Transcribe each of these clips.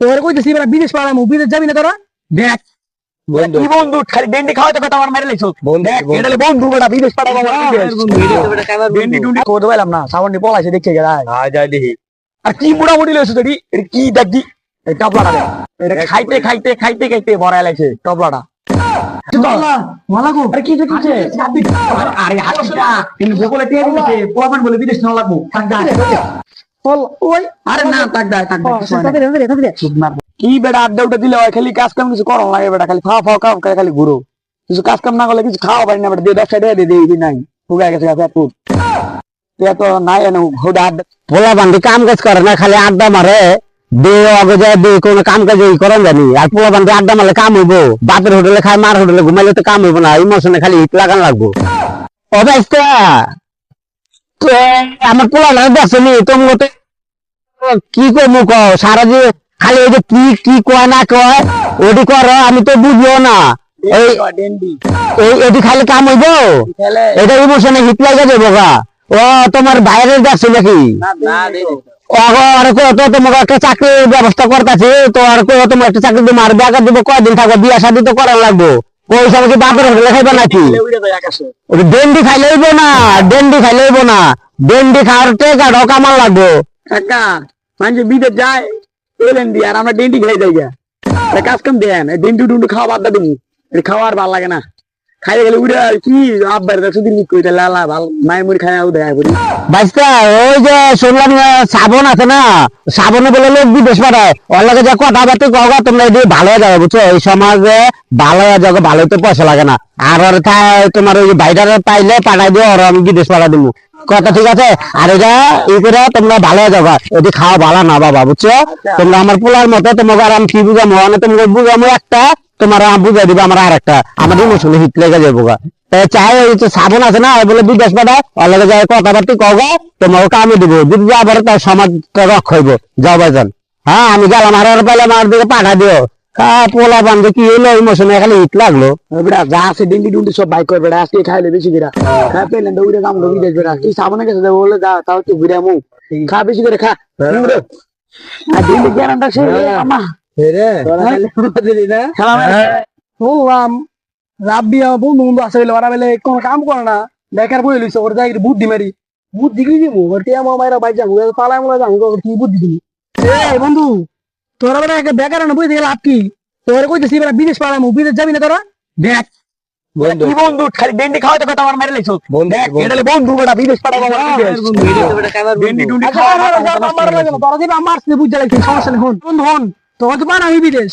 তোর কইতেছি এবার বিদেশ পাড়ামু, বিদেশ যাবি না তোরা? দেখ বন্ধু কি বন্ধু, খালি ডেন্ডি খাওয়াতে কথা আমার মেরে লাইছো। বন্ধু, দেখ বন্ধু। এটা হলো বন্ধু বেটা, বিদেশ পাড়াবো আমার বিদেশ। ডেন্ডি টুন্ডি কোদ পাইলাম না, সাউন্ডে পলাইছে দেখে গেলাই। যাই দেখি। আর কি মোটামুটি লইছো তুই, এটা কি দেখি এই টপলাটা দেখ, এটা খাইতে খাইতে খাইতে খাইতে বড়াই লাইছে টপলাটা। আরে কি দেখছে আরে হাসিটা কিন্তু বকলে টিয়া দিছে পোলাপান বলে বিদেশ না লাগবো থাক দা বল ওই আরে না থাক দা কি বেটা আড্ডা উঠে দিলে হয়, খালি কাজ কাম কিছু করো লাগে বেটা, খালি খাওয়া খাওয়া কাম করে খালি ঘুরো, কিছু কাজ কাম না করলে কিছু খাওয়া পারি না বেটা, দিয়ে 10 টাকা দিয়ে দিই নাই হুগা গেছে পেট ফুট তুই তো নাই এনে হুডা আড্ডা পোলা বান্ডি কাম কাজ করে না, খালি আড্ডা মারে। কোনো কাম কাজ করেন জানি। আর পোলা বান্ডি আড্ডা মারলে কাম হইবো? বাপের হোটেলে খায়, মার হোটেলে ঘুমাইলে তো কাম হইবো না, ইমোশনে খালি হিট লাগান লাগবো। অবস্থা তো আমার পোলা না দেখনি তুমি কি করবো কও? সারা যে খালি ওই যে কি কি কয় না কয় ওটি করো, আমি তো বুঝবো না। এই ডেন্ডি এটি খালি কাম হইবো? খেলে এটা ইমোশনে হিট লাগা যাবো গা। ও তোমার বাইরের দেখছো নাকি? না তোমাকে একটা চাকরির ব্যবস্থা করতেছি তো, আর তোমার একটা চাকরি দিব, আর বেকার দিব, কয়দিন থাকবো, বিয়া শাদী তো করার লাগবো। ওই সময় কি বাপের হোটেলে খাইবে নাকি? উড়ে যায় আকাশে। ডেন্ডি খাইলে হইব না, ডেন্ডি খাইলে হইব না, ডেন্ডি খাওয়ার টেকাটাও কামাল লাগবো। কাকা মানুষ বিদেশ যায় এলেন দিয়ে, আর আমরা ডেন্টি খাই যাই গা, কাজ কাম দেন ডেন্টু টুন্টু খাওয়া বাদ দিবি, খাওয়া আর ভালো লাগে না, খাইতে গেলে উড়ে কি আব্বার সুদিন কইতে লালা ভাল মায়ের মুড়ি খাই দেয় পড়ি। বাইস্তা ওই যে শুনলাম শ্রাবণ আছে না, শ্রাবণে বলে লোক বিদেশ পাঠায়, ওর লাগে যে কথাবার্তা কওগা তোমরা এটি ভালো হয়ে যাবে বুঝছো, এই সমাজে ভালো হয়ে যাবে, ভালো তো পয়সা লাগে না। আর ওর তোমার ওই বাইরে পাইলে পাঠাই দিও, ওর আমি বিদেশ পাঠা দিব, কথা ঠিক আছে? আর এটা ই করে তোমরা ভালো হয়ে যাবা, এটি খাওয়া ভালো না বাবা বুঝছো। তোমরা আমার পোলার মতো, তোমাকে আর আমি কি বুঝামো, মানে তোমাকে বুঝামো একটা, তোমার বুঝাই দিবে আমার আর একটা, আমাদের ইমোশনে হিট লেগে যাবো গা। চাই ওই যে শ্রাবণ আছে না, বলে বিদেশ পাঠায়, ওর লাগে যায় কথাবার্তা কওগা, তোমাকে কামে দিব, যদি যাবার তার সমাজটা রক্ষ হইব। যাও ভাইজান, হ্যাঁ আমি গেলাম, আর পাইলে আমার দিকে পাঠা দিও। পোলা বান্ধে কি হলো, ইমোশনে খালি হিট লাগলো। বেটা যা আছে ডেন্টি টুন্টি সব বাইক করে বেটা, আজকে খাইলে বেশি করে খা, পেলেন তো উড়ে কাম বিদেশ বেটা, তুই সামনে গেছে বলে যা, তাও তুই ঘুরে আমু খা, বেশি করে খা। আর ডেন্টি গ্যারান্টা সে আমা শুনলাম রাব্বি আমার বন্ধু বন্ধু আছে বলে, ওরা বেলে কোনো কাম করে না, বেকার বই লইছে, ওর যাই বুদ্ধি মারি, বুদ্ধি কি দিব, ওর টিয়া মাইরা বাইর যাবো, পালায় মোলা যাবো, কি বুদ্ধি দিবি? এই বন্ধু তোরা বেটা একটা বেকার না বই থেকে লাভ কি? তোর কইতেছি এবার বিদেশ পাড়ামু, বিদেশ যাবি না তোরা? দেখ বন্ধু কি বন্ধু, খালি ডেন্ডি খাওয়াতে কথা আমার মেরে লাইছো। বন্ধু, দেখ বন্ধু। এটা হলো বন্ধু বেটা, বিদেশ পাড়াবো আমার বিদেশ। ডেন্ডি টুন্ডি খাওয়া তোরা দিবা আমার সাথে বুঝতে লাগছে, সমস্যা নেই। হন হন তোর তো পাড়ামি বিদেশ,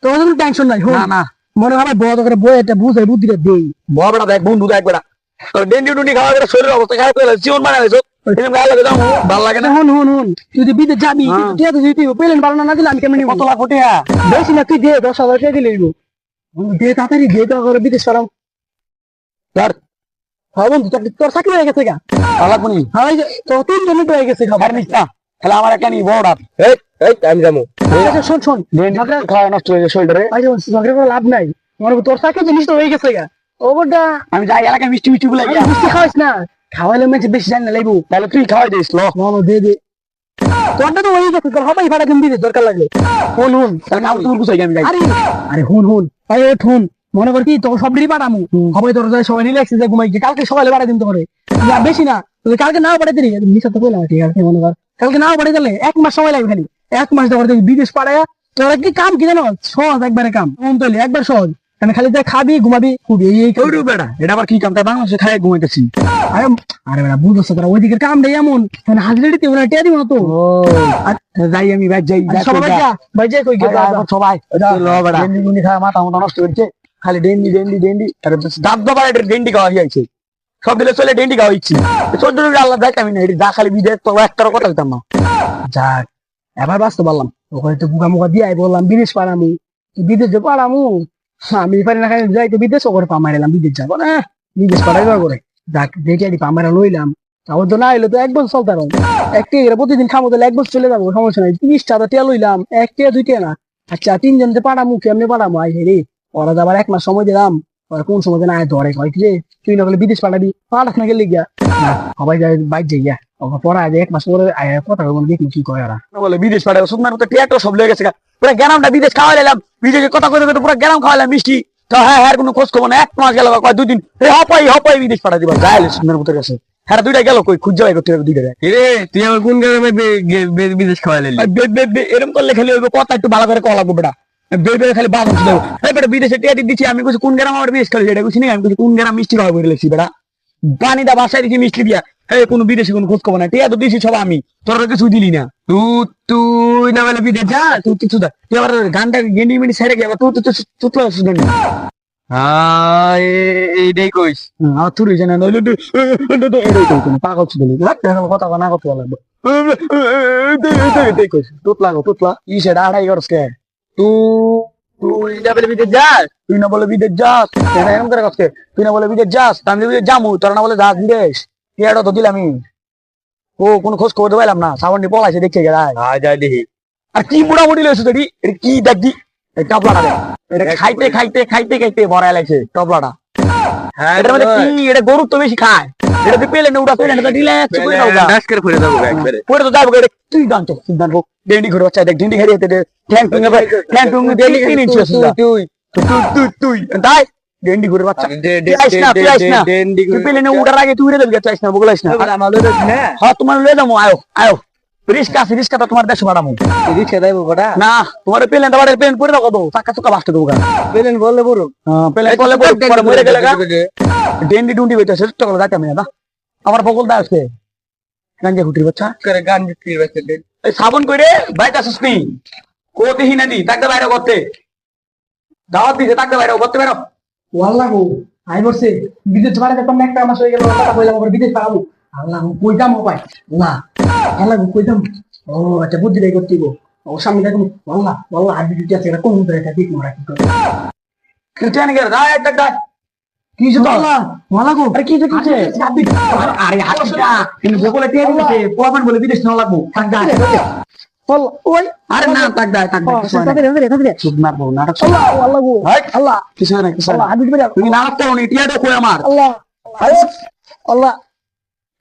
তোর কোনো টেনশন নাই। হন না মনে হয় বড় করে বই একটা বুঝাই বুদ্ধিটা দেই, বড় বেটা দেখ বন্ধু দেখ বেটা, ডেন্ডি টুন্ডি খাওয়া করে শরীরের অবস্থা খারাপ করে জীবন বানাই লাইছো, এরকম গায়ে লাগে যাও ভালো লাগে না। হন হন হন যদি বিদেশ যাবি টিয়া তো যদি পেলেন ভালো না দিলে আমি কেমন নিব? কত লাখ টিয়া বেশি না, তুই দে 10,000 টাকা দিলে নিব, দে তাড়াতাড়ি দে, তো করে বিদেশ পাড়াম। ধর হ্যাঁ বন্ধু, তোর চাকরি হয়ে গেছে গা, ভালো কোনি হ্যাঁ তো 3 মিনিট হয়ে গেছে, খাবার নিস না, তাহলে আমার একটা নি বড় রাত। এই এই আমি যাবো। শোন শোন খাওয়া নষ্ট হয়ে গেছে শরীরে, ঝগড়া করে লাভ নাই, তোর চাকরি জিনিস তো হয়ে গেছে গা। ও বড়া আমি যাই এলাকায় মিষ্টি মিষ্টি গুলো মিষ্টি খাওয়াইস না, খাওয়াইলে মেয়েছে বেশি জানি না লাইবো, তাহলে তুই খাওয়াই দিস লো দে দে, তোরটা তো হয়ে গেছে, তোর সবাই ভাড়া কিনবি দরকার লাগলে। হুন হুন তাহলে নাম তোর গুছাই আমি যাই। আরে হুন হুন আরে হুন, মনে কর কি তোর সব দিনই পাঠামু, সবাই তোর যায় সবাই রিল্যাক্সে যায় ঘুমাই, কালকে সকালে পাঠাই দিন তো করে বেশি না, তুই কালকে নাও পাঠাই দিলি মিশা তো কইলাম ঠিক আছে, মনে কর কালকে নাও পাঠাই দিলে 1 মাস সময় লাগবে, খালি 1 মাস ধরে বিদেশ পাঠায় তোরা কি কাম কি জানো, সহজ একবারে কাম, মন তৈরি একবার সহজ, খালি যা খাবি ঘুমাবি খুবই এই বেটা, এটা আবার কি কাম? তাই বাংলাদেশে খাই ঘুমাইতেছি। আরে আরে বেটা বুঝছো তোরা ওইদিকের কাম দেয় এমন, হাজিরা দিতে ওরা টিয়া দিব না তো। যাই আমি ভাই যাই সবাই যা ভাই যাই কই সবাই ডেন্ডি খাওয়া মাথা মাথা নষ্ট হচ্ছে, খালি ডেন্ডি ডেন্ডি ডেন্ডি, আরে দাঁত দবাই ডেন্ডি খাওয়া হয়েছে, সব দিলে চলে ডেন্ডি খাওয়া হচ্ছে, চোদ্দ আল্লাহ দেখ আমি না এটি যা খালি বিদেশ তো একটারও কথা দিতাম না। যাক এবার বাঁচতে পারলাম, ওখানে তো বুকা মুখা দিয়ে বললাম বিদেশ পাড়ামু, বিদেশ যে পাড়ামু আমি পারি না, খাই যাই তো বিদেশ ওখানে পা মারিলাম, বিদেশ যাবো না, বিদেশ পাড়াই করে যাক দেখে পা মারা লইলাম, তাও তো না হইলো তো 1 বছর চলতে পারো, একটি প্রতিদিন খাবো তাহলে 1 বছর চলে যাবো, সমস্যা নাই। 30টা তো টিয়া লইলাম, 1 টিয়া 2 টিয়া না, আচ্ছা 3 জনতে পাড়ামু, কেমনে পাড়ামু? আই রে ওরা যাবার 1 মাস সময় দিলাম, ওরা কোন সময় না ধরে কয় কি রে তুই না বলে বিদেশ পাঠাবি, পাঠাস না গেলে গিয়া না সবাই যাই বাইক যাই গিয়া পরে আজ 1 মাস পরে কথা বলবো দেখি কি কয় ওরা বলে বিদেশ পাঠাবো সুন্দর মতো টিয়াটো সব লেগে গেছে পুরো গ্রামটা বিদেশ খাওয়া দিলাম বিদেশে কথা কইতে কইতে পুরো গ্রাম খাওয়ালাম মিষ্টি তো হ্যাঁ কোনো খোঁজ খবর না 1 মাস গেল কয় 2 দিন হপাই বিদেশ পাঠা দিবা যাইলে সুন্দর মতো গেছে হ্যাঁ দুইটা গেল কই খুঁজ যাই করতে দুইটা রে তুই আমার কোন গ্রামে বিদেশ খাওয়াইলি এরকম করলে খালি ওই কথা একটু ভালো করে কল লাগবে বেটা বেবে খালি বাদ হচ্ছে দেবো এই বেটা বিদেশে টিয়াটি দিচ্ছি আমি কইছি কোন গ্রাম আমার বিদেশ খালি এটা কইছি না আমি কইছি কোন গ্রাম মিষ্টি খাওয়া বলে লেছি বেটা পানি দা বাসায় দিছি মিষ্টি দিয়া এই কোনো বিদেশি কোনো খোঁজ খবর না টিয়া তো দিছি সব আমি তোরা কিছু দিলি না তুই না বলে বিদেশ যা তুই কিছু দা তুই আবার গানটা গেন্ডি মেন্ডি ছেড়ে গিয়ে তুই তো চুতলা শুনে না হ্যাঁ এইটাই কইস আমার তুই জানা নইলে এটাই কই তুমি পাগল ছিল কথা না কথা লাগবে এটাই কইস তুতলা ই সেটা আড়াই করস কে তুই না বলে বিদেশ যা তুই না বলে বিদেশ যাস কেন এরকম করে কষ্ট তুই না বলে বিদেশ যাস আমি বিদেশ যামু তোরা না বলে যাস বিদেশ টিয়াটা তো দিলাম আমি ও কোনো খোঁজ খবর দিলাম না সাবন্ডি পলাইছে দেখছে গেলাই যা দেখি আর কি মোটামুটি লইছো দেখি এটা কি দেখি এই টপলাটা দেখ এটা খাইতে ভরাই লাগছে টপলাটা হ্যাঁ এটার মধ্যে কি এটা গরু তো বেশি খায় এটা তুই পেলে না উড়া পেলে না রিল্যাক্স করে দাও ডাস করে ফেলে দেবো একবারে পরে তো যাবো এটা তুই গান তো সিদ্ধান্ত ডেন্ডি ঘুরে বাচ্চা দেখ ডেন্ডি ঘুরে যেতে ঠ্যাং টুং ডেন্ডি তিন ইঞ্চি আছে তুই তাই ডেন্ডি ঘুরে বাচ্চা তুই আইস না তুই পেলে না উড়ার আগে তুই উড়ে যাবি চাইস না বগলাইস না হ্যাঁ তোমার লয়ে যাবো আয়ো রিস্কা তো তোমার দেশে বাড়াবো রিক্সা দেবো কটা না তোমার পেলেন তো বাড়ির পেলেন পরে দাও কত চাকা চুকা বাঁচতে দেবো পেলেন বললে বড় পেলেন বললে পরে মরে গেলে ডেন্ডি ডুন্ডি বেঁচে সেটা করে যাইতাম না আমার বগল দা আসছে গাঞ্জা হুটির বাচ্চা করে গান বিক্রির ব্যস্ত এই সাবন কইরে বাইতে আসিস নি কোতে হিনা দি তাকদা বাইরে করতে দাওয়াত দিছে তাকদা বাইরে করতে বেরো ওয়াল্লাহ গো আই বসে বিদেশ বাড়ি দেখতাম একটা মাস হয়ে গেল কথা কইলাম ওর বিদেশ পাবো আল্লাহ কইতাম পাই না আল্লাহ কইতাম ও আচ্ছা বুদ্ধি দেই করতে গো ও সামনে দেখুন ওয়াল্লাহ আর বিদেশ আছে এটা কোন ধরে এটা ঠিক মারা কি করে কেন গেল দা একটা দা কি যে আল্লাহ ওয়াল্লাহ গো আরে কি যে আরে হাতটা কিন্তু বলে টিয়া দিতে পোয়াপান বলে বিদেশ না লাগবো তাকদা ওই আরে না তাকদা চুপ না বল নাটক আল্লাহ গো আল্লাহ কিছু না তুমি নাটক করো নি টিয়াটা কই আমার আল্লাহ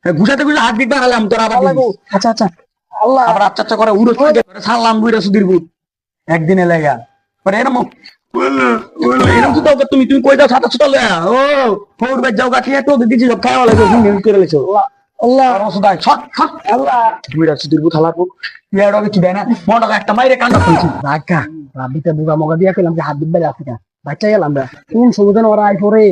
ঘুষাতে ঘুষে হাত দিতে গেলাম তোরা আবার আচ্ছা আল্লাহ আবার আচ্ছা করে উড়ো ছাড়লাম বুইরা সুধীর বুট একদিনে লাগা পরে এরকম এরকম তো তুমি কই যাও ছাতা ছুটা লয়া ও ফোর বাজ যাও গাঠিয়া তো দিছি সব খাওয়া লাগে ঘুম করে লেছো আল্লাহ রসদাই ছট আল্লাহ বুইরা সুধীর বুট হালাবো ইয়ার আগে কি দেয় না মনটা একটা মাইরে কান্না করছি রাখা রাবিতে বুগা মগা দিয়া কইলাম যে হাত দিবে আছে না বাচ্চা গেলাম আমরা কোন সমুদ্র ওরা আই পরে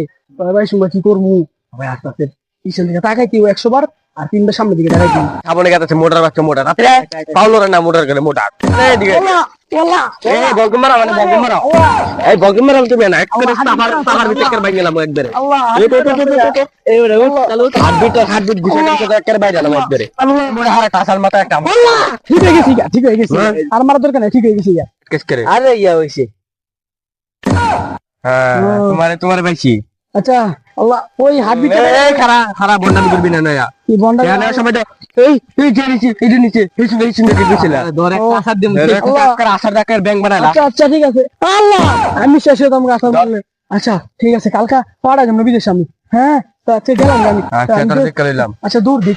ভাই সঙ্গে কি করবো ভাই আস্তে আস্তে পিছন দিকে তাকাই কি 100 বার আর 3 সামনের দিকে তাকাই কি সামনে গেছে মোটর বাচ্চা মোটর রাতে পাউলো না মোটর করে মোটা এইদিকে এই বগম মারা মানে বগম মারা এই বগম মারা তুমি না এক করে তাহার ভিতরে বাইরে গেলাম একবারে এইবারে চলো হার্টবিট ঘুষে দিতে একবারে বাইরে গেলাম একবারে মোড়ে হারে টাসাল মাথা একটা ঠিক হয়ে গেছি আর মারা দরকার নাই ঠিক হয়ে গেছি কেস করে আরে ইয়া হইছে হ্যাঁ তোমারে ভাইছি আচ্ছা আল্লাহ ওই হার্টবিট খারাপ বন্ডামি করবি না নয়া কি বন্ডা জানা সময় এই যে নিচে এই যে নিচে এই শুনে দিছিল ধরে একটা আসার দিম আসার ডাকার ব্যাংক বানালা আচ্ছা ঠিক আছে আল্লাহ আমি শেষে তোমাকে আসার বললে আচ্ছা ঠিক আছে কালকা পাড়া যাম বিদেশ আমি হ্যাঁ তো আচ্ছা গেলাম আমি আচ্ছা তাহলে কইলাম আচ্ছা দূর দি